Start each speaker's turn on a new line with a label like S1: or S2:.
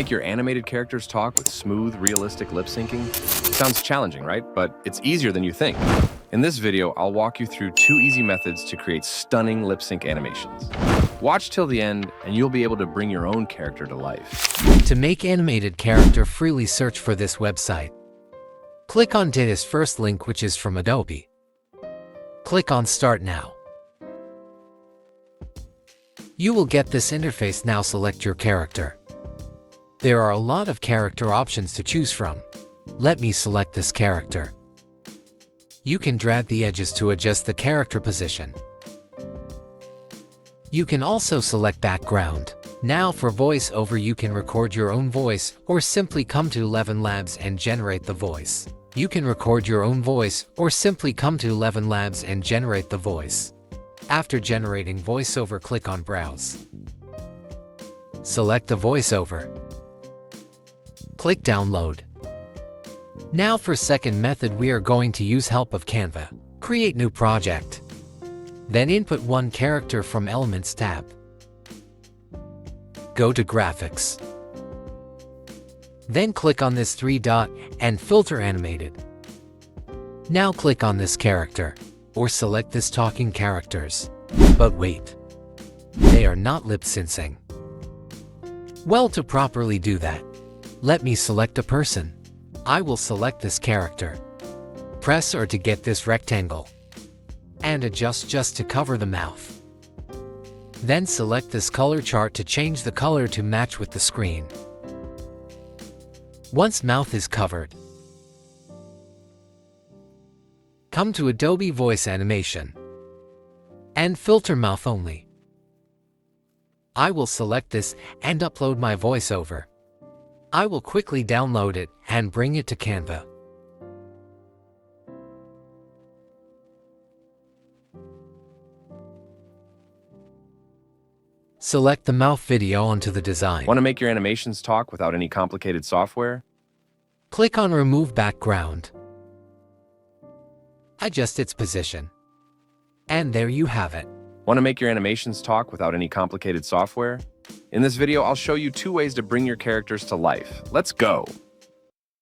S1: make your animated characters talk with smooth, realistic lip syncing? Sounds challenging, right? But it's easier than you think. In this video, I'll walk you through 2 easy methods to create stunning lip sync animations. Watch till the end, and you'll be able to bring your own character to life.
S2: To make animated character, freely search for this website. Click on Data's first link, which is from Adobe. Click on Start Now. You will get this interface. Now select your character. There are a lot of character options to choose from. Let me select this character. You can drag the edges to adjust the character position. You can also select background. Now for voiceover, you can record your own voice or simply come to ElevenLabs and generate the voice. You can record your own voice or simply come to ElevenLabs and generate the voice. After generating voiceover, click on Browse. Select the voiceover. Click Download. Now for second method, we are going to use help of Canva. Create new project. Then input one character from Elements tab. Go to Graphics. Then click on this 3-dot and filter Animated. Now click on this character, or select this talking characters. But wait, they are not lip syncing. Well, to properly do that, let me select a person. I will select this character. Press R to get this rectangle. And adjust just to cover the mouth. Then select this color chart to change the color to match with the screen. Once mouth is covered, come to Adobe Voice Animation and filter mouth only. I will select this and upload my voiceover. I will quickly download it and bring it to Canva. Select the mouth video onto the design.
S1: Want to make your animations talk without any complicated software?
S2: Click on Remove Background. Adjust its position. And there you have it.
S1: Want to make your animations talk without any complicated software? In this video, I'll show you 2 ways to bring your characters to life. Let's go!